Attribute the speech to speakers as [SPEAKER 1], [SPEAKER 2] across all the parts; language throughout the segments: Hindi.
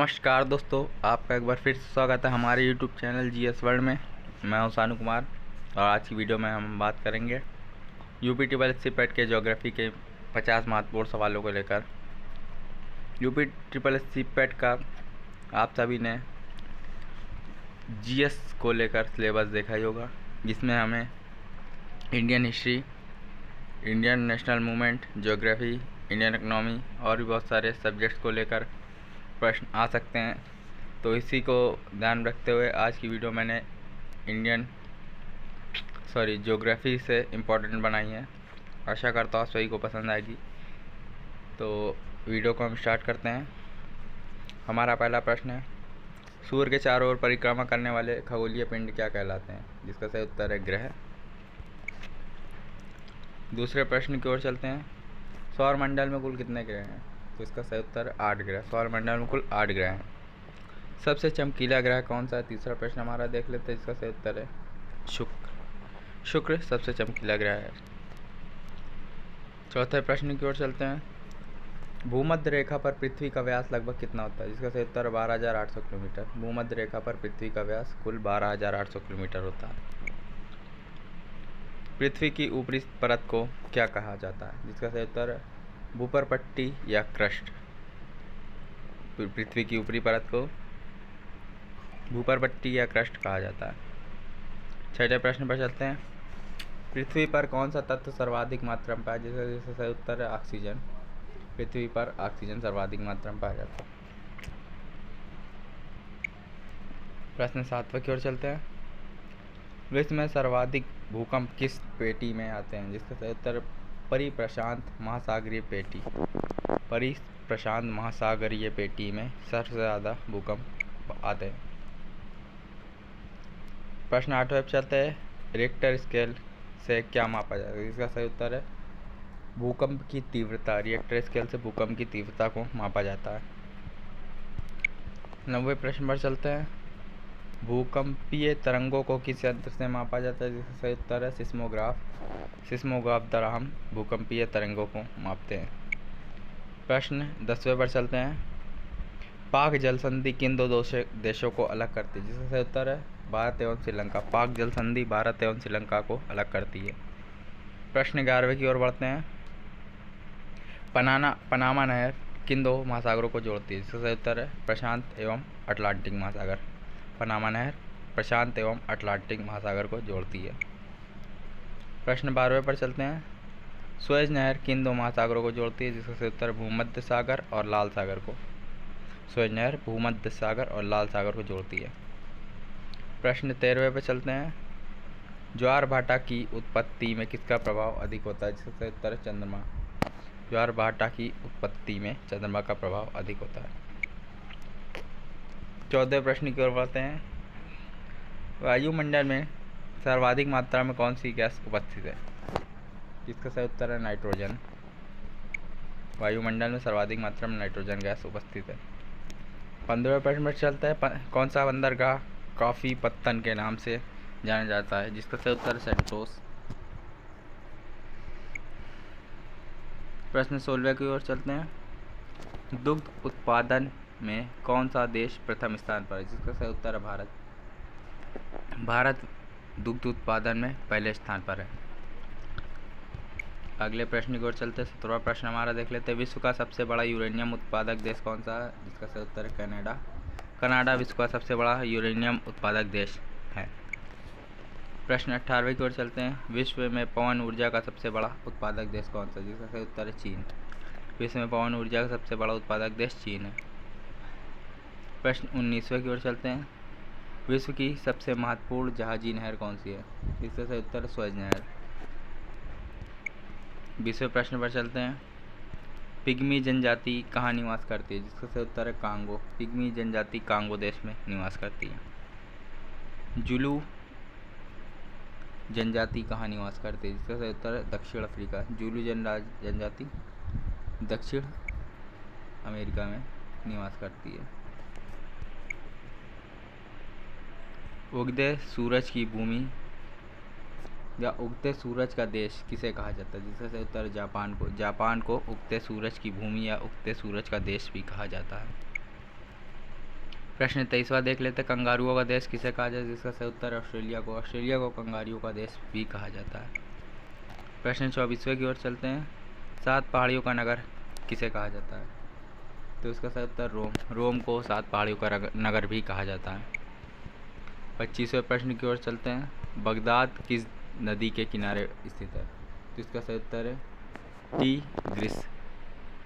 [SPEAKER 1] नमस्कार दोस्तों, आपका एक बार फिर से स्वागत है हमारे यूट्यूब चैनल जीएस वर्ल्ड में। मैं हूं सानू कुमार और आज की वीडियो में हम बात करेंगे यूपी ट्रिपल एस सी पेट के ज्योग्राफी के 50 महत्वपूर्ण सवालों को लेकर। यूपी ट्रिपल एस सी पेट का आप सभी ने जीएस को लेकर सिलेबस देखा ही होगा, जिसमें हमें Indian history, Indian national movement, geography, Indian economy और भी बहुत सारे सब्जेक्ट्स को लेकर प्रश्न आ सकते हैं। तो इसी को ध्यान रखते हुए आज की वीडियो मैंने ज्योग्राफी से इम्पोर्टेंट बनाई है। आशा करता हूँ सभी को पसंद आएगी। तो वीडियो को हम स्टार्ट करते हैं। हमारा पहला प्रश्न है, सूर्य के चारों ओर परिक्रमा करने वाले खगोलीय पिंड क्या कहलाते हैं? जिसका सही उत्तर है ग्रह। दूसरे प्रश्न की ओर चलते हैं, सौर मंडल में कुल कितने ग्रह हैं? तो इसका सही उत्तर है 8 ग्रह। सौर मंडल में कुल 8 ग्रह हैं। सबसे चमकीला ग्रह कौन सा है? तीसरा प्रश्न हमारा देख लेते हैं। इसका सही उत्तर है शुक्र। शुक्र सबसे चमकीला ग्रह है। चौथे प्रश्न की ओर चलते हैं, भूमध्य रेखा पर पृथ्वी का व्यास लगभग कितना होता है? जिसका सही उत्तर 12,800 किलोमीटर। भूमध्य रेखा पर पृथ्वी का व्यास कुल 12,800 किलोमीटर होता है। पृथ्वी की ऊपरी परत को क्या कहा जाता है? जिसका सही उत्तर है भूपर पट्टी या क्रस्ट। पृथ्वी की ऊपरी परत को भूपर पट्टी या क्रस्ट कहा जाता है। छठे प्रश्न पर चलते हैं, पृथ्वी पर कौन सा तत्व सर्वाधिक मात्रा में पाया जाता है? जिसका सही उत्तर है ऑक्सीजन। पृथ्वी पर ऑक्सीजन सर्वाधिक मात्रा में पाया जाता है। प्रश्न 7वें की ओर चलते हैं, विश्व में सर्वाधिक भूकंप किस पेटी में आते हैं? जिसका सही उत्तर परिप्रशांत महासागरीय पेटी। परिप्रशांत महासागरीय पेटी में सबसे ज़्यादा भूकंप आते हैं। प्रश्न 8वें पर चलते हैं, रिक्टर स्केल से क्या मापा जाता है? इसका सही उत्तर है भूकंप की तीव्रता। रिक्टर स्केल से भूकंप की तीव्रता को मापा जाता है। 9वें प्रश्न पर चलते हैं, भूकंपीय तरंगों को किस यंत्र से मापा जाता है? जिसका सही उत्तर है सिस्मोग्राफ। सिस्मोग्राफ द्वारा हम भूकंपीय तरंगों को मापते हैं। प्रश्न 10वें पर चलते हैं, पाक जल संधि किन दो देशों को अलग करती है? जिसका सही उत्तर है भारत एवं श्रीलंका। पाक जल संधि भारत एवं श्रीलंका को अलग करती है। प्रश्न 11वें की ओर बढ़ते हैं, पनामा नहर किन दो महासागरों को जोड़ती है? जिसका सही उत्तर है प्रशांत एवं अटलांटिक महासागर। पनामा नहर प्रशांत एवं अटलांटिक महासागर को जोड़ती है। प्रश्न 12वें पर चलते हैं, सुएज नहर किन दो महासागरों को जोड़ती है? जिसका सही उत्तर भूमध्य सागर और लाल सागर को। सुएज नहर भूमध्य सागर और लाल सागर को जोड़ती है। प्रश्न 13वें पर चलते हैं, ज्वार भाटा की उत्पत्ति में किसका प्रभाव अधिक होता है? जिसका सही उत्तर है चंद्रमा। ज्वार भाटा की उत्पत्ति में चंद्रमा का प्रभाव अधिक होता है। 14वें प्रश्न की ओर बढ़ते हैं, वायुमंडल में सर्वाधिक मात्रा में कौन सी गैस उपस्थित है? जिसका सही उत्तर है नाइट्रोजन। वायुमंडल में सर्वाधिक मात्रा में नाइट्रोजन गैस उपस्थित है। 15वें प्रश्न पर चलता है, कौन सा बंदरगाह कॉफ़ी पत्तन के नाम से जाना जाता है? जिसका सही उत्तर है सेंटोस। प्रश्न 16वें की ओर चलते हैं, दुग्ध उत्पादन में कौन सा देश प्रथम स्थान पर है? जिसका सही उत्तर है भारत। भारत दुग्ध उत्पादन में पहले स्थान पर है। अगले प्रश्न की ओर चलते हैं। 17वां प्रश्न हमारा देख लेते हैं, विश्व का सबसे बड़ा यूरेनियम उत्पादक देश कौन सा है? जिसका सही उत्तर है कनाडा। कनाडा विश्व का सबसे बड़ा यूरेनियम उत्पादक देश है। प्रश्न 18वें की ओर चलते हैं, विश्व में पवन ऊर्जा का सबसे बड़ा उत्पादक देश कौन सा है? जिसका सही उत्तर है चीन। विश्व में पवन ऊर्जा का सबसे बड़ा उत्पादक देश चीन है। प्रश्न 19वें की ओर चलते हैं, विश्व की सबसे महत्वपूर्ण जहाजी नहर कौन सी है? इसका सही उत्तर है सुएज नहर। 20वें प्रश्न पर चलते हैं, पिग्मी जनजाति कहाँ निवास करती है? जिसका सही उत्तर है कांगो। पिग्मी जनजाति कांगो देश में निवास करती है। जुलू जनजाति कहाँ निवास करती है? जिसका सही उत्तर है दक्षिण अफ्रीका। जुलू जनजाति दक्षिण अमेरिका में निवास करती है। उगते सूरज की भूमि या उगते सूरज का देश किसे कहा जाता है? जिसका सही उत्तर है जापान को। जापान को उगते सूरज की भूमि या उगते सूरज का देश भी कहा जाता है। प्रश्न 23वां देख लेते हैं। कंगारुओं का देश किसे कहा जाता है? जिसका सही उत्तर है ऑस्ट्रेलिया को। ऑस्ट्रेलिया को कंगारुओं का देश भी कहा जाता है। प्रश्न 24वें की ओर चलते हैं। 7 पहाड़ियों का नगर किसे कहा जाता है? तो इसका सही उत्तर रोम। रोम को 7 पहाड़ियों का नगर भी कहा जाता है। 25वें प्रश्न की ओर चलते हैं। बगदाद किस नदी के किनारे स्थित है? तो इसका सही उत्तर है टीग्रिस।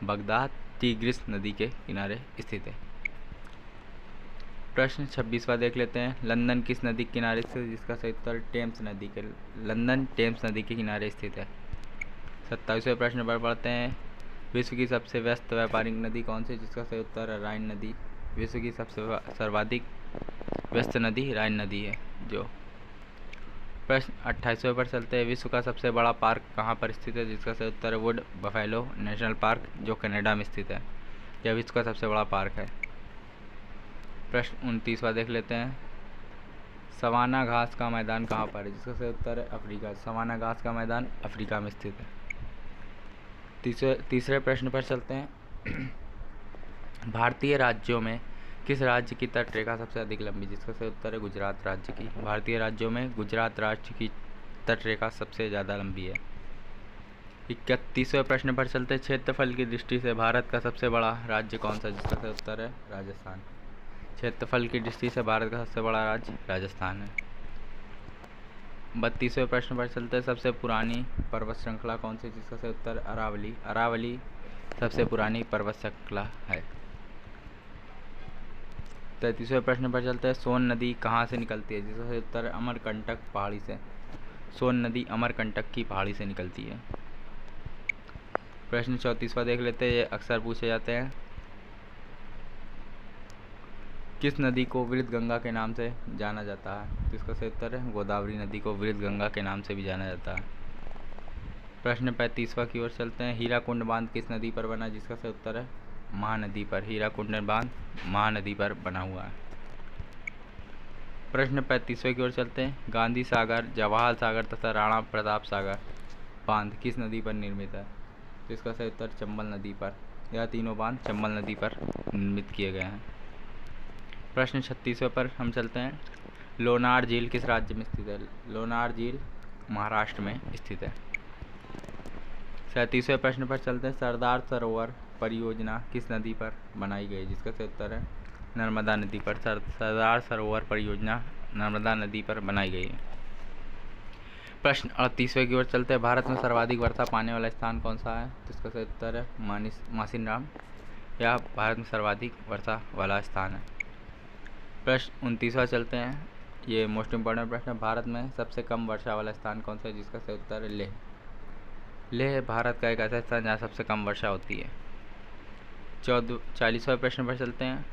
[SPEAKER 1] बगदाद टीग्रिस नदी के किनारे स्थित है। प्रश्न 26वां देख लेते हैं। लंदन किस नदी के किनारे स्थित है? जिसका सही उत्तर टेम्स नदी के। लंदन टेम्स नदी के किनारे स्थित है। 27वें प्रश्न पर पढ़ते हैं। विश्व की सबसे व्यस्त व्यापारिक नदी कौन सी? जिसका सही उत्तर है राइन नदी। विश्व की सबसे सर्वाधिक व्यस्त नदी राइन नदी है जो। प्रश्न 28वें पर चलते हैं। विश्व का सबसे बड़ा पार्क कहाँ पर स्थित है? जिसका सही उत्तर है वुड बफेलो नेशनल पार्क जो कनाडा में स्थित है। यह विश्व का सबसे बड़ा पार्क है। प्रश्न 29वां देख लेते हैं। सवाना घास का मैदान कहाँ पर है? जिसका सही उत्तर है अफ्रीका। सवाना घास का मैदान अफ्रीका में स्थित है। तीसरे प्रश्न पर चलते हैं। भारतीय राज्यों में किस राज्य की तटरेखा सबसे अधिक लंबी? जिसका सही उत्तर है गुजरात राज्य की। भारतीय राज्यों में गुजरात राज्य की तटरेखा सबसे ज़्यादा लंबी है। 31वें प्रश्न पर चलते हैं। क्षेत्रफल की दृष्टि से भारत का सबसे बड़ा राज्य कौन सा? जिसका सही उत्तर है राजस्थान। क्षेत्रफल की दृष्टि से भारत का सबसे बड़ा राज्य राजस्थान है। 32वें प्रश्न पर चलते हैं। सबसे पुरानी पर्वत श्रृंखला कौन सी? जिसका सही उत्तर अरावली। अरावली सबसे पुरानी पर्वत श्रृंखला है। 33वें प्रश्न पर चलते हैं। सोन नदी कहाँ से निकलती है? जिसका सही उत्तर अमरकंटक पहाड़ी से। सोन नदी अमरकंटक की पहाड़ी से निकलती है। प्रश्न 34वां देख लेते हैं। ये अक्सर पूछे जाते हैं। किस नदी को वृद्ध गंगा के नाम से जाना जाता है? तो इसका सही उत्तर है गोदावरी नदी को वृद्ध गंगा के नाम से भी जाना जाता है। प्रश्न 35वां की ओर चलते हैं। हीराकुंड बांध किस नदी पर बना? जिसका सही उत्तर है महानदी पर। हीराकुंड बांध महानदी पर बना हुआ है। प्रश्न 35वें की ओर चलते हैं। गांधी सागर, जवाहर सागर तथा राणा प्रताप सागर बांध किस नदी पर निर्मित है? तो इसका सही उत्तर चंबल नदी पर। यह तीनों बांध चंबल नदी पर निर्मित किए गए हैं। प्रश्न 36वें पर हम चलते हैं। लोनार झील किस राज्य में स्थित है? लोनार झील महाराष्ट्र में स्थित है। 37वें प्रश्न पर चलते हैं। सरदार सरोवर परियोजना किस नदी पर बनाई गई? जिसका सही उत्तर है नर्मदा नदी पर। सरदार सरोवर परियोजना नर्मदा नदी पर बनाई गई है। प्रश्न 38वें की ओर चलते हैं। भारत में सर्वाधिक वर्षा पाने वाला स्थान कौन सा है? तो इसका सही उत्तर है मासिनराम। यह भारत में सर्वाधिक वर्षा वाला स्थान है। प्रश्न 29वां चलते हैं। ये मोस्ट इम्पॉर्टेंट प्रश्न है। भारत में सबसे कम वर्षा वाला स्थान कौन सा है? जिसका सही उत्तर है लेह। लेह भारत का एक ऐसा स्थान जहाँ सबसे कम वर्षा होती है। 40वें प्रश्न पर चलते हैं।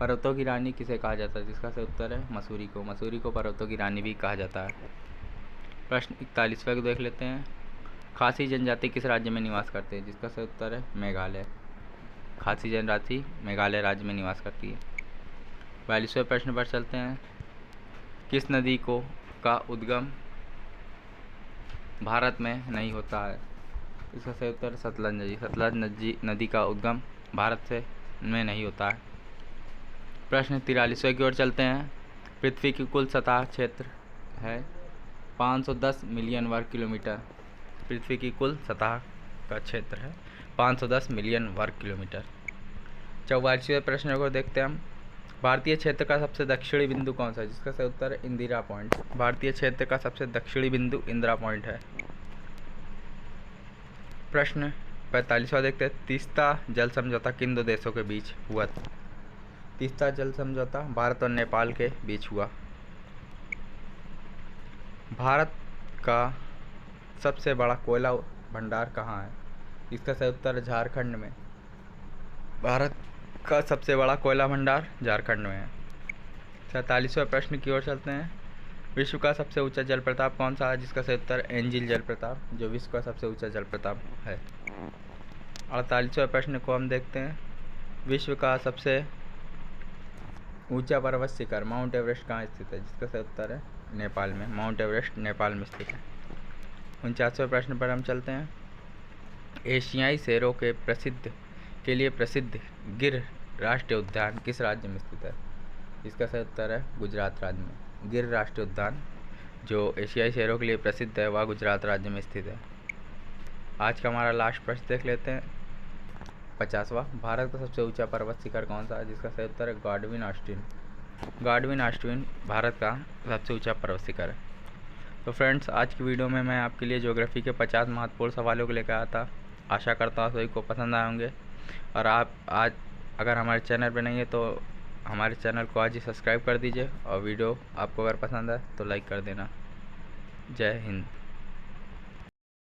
[SPEAKER 1] पर्वतों की रानी किसे कहा जाता है? जिसका सही उत्तर है मसूरी को। मसूरी को पर्वतों की रानी भी कहा जाता है। प्रश्न 41वें को देख लेते हैं। खासी जनजाति किस राज्य में निवास करते हैं? जिसका सही उत्तर है मेघालय। खासी जनजाति मेघालय राज्य में निवास करती है। 42वें प्रश्न पर चलते हैं। किस नदी का उद्गम भारत में नहीं होता है? इसका सही उत्तर सतलज नदी। सतलज नदी का उद्गम भारत से में नहीं होता है। प्रश्न 43वें की ओर चलते हैं। पृथ्वी की कुल सतह क्षेत्र है 510 मिलियन वर्ग किलोमीटर। पृथ्वी की कुल सतह का क्षेत्र है 510 मिलियन वर्ग किलोमीटर। 44वें प्रश्न को देखते हैं हम। भारतीय क्षेत्र का सबसे दक्षिणी बिंदु कौन सा है? जिसका सही उत्तर है इंदिरा पॉइंट। भारतीय क्षेत्र का सबसे दक्षिणी बिंदु इंदिरा पॉइंट है। प्रश्न 45वां देखते हैं। तीस्ता जल समझौता किन दो देशों के बीच हुआ? तीस्ता जल समझौता भारत और नेपाल के बीच हुआ। भारत का सबसे बड़ा कोयला भंडार कहाँ है? इसका सही उत्तर है झारखंड में। भारत का सबसे बड़ा कोयला भंडार झारखंड में है। 47वें प्रश्न की ओर चलते हैं। विश्व का सबसे ऊंचा जलप्रपात कौन सा है? जिसका सही उत्तर एंजिल जलप्रपात जो विश्व का सबसे ऊंचा जलप्रपात है। 48वें प्रश्न को हम देखते हैं। विश्व का सबसे ऊंचा पर्वत शिखर माउंट एवरेस्ट कहाँ स्थित है? जिसका सही उत्तर है नेपाल में। माउंट एवरेस्ट नेपाल में स्थित है। 49वें प्रश्न पर हम चलते हैं। एशियाई शेरों के लिए प्रसिद्ध गिर राष्ट्रीय उद्यान किस राज्य में स्थित है? इसका सही उत्तर है गुजरात राज्य में। गिर राष्ट्रीय उद्यान जो एशियाई शेरों के लिए प्रसिद्ध है वह गुजरात राज्य में स्थित है। आज का हमारा लास्ट प्रश्न देख लेते हैं, 50वां। भारत का सबसे ऊंचा पर्वत शिखर कौन सा है? जिसका सही उत्तर है Godwin Austen. Godwin Austen Bharat का सबसे ऊंचा पर्वत शिखर है। तो फ्रेंड्स, आज की वीडियो में मैं आपके लिए ज्योग्राफी के 50 महत्वपूर्ण सवालों को लेकर आया था। आशा करता हूँ सभी को पसंद आए होंगे। और आप आज अगर हमारे चैनल पर नहीं है तो हमारे चैनल को आज ही सब्सक्राइब कर दीजिए, और वीडियो आपको अगर पसंद है तो लाइक कर देना। जय हिंद।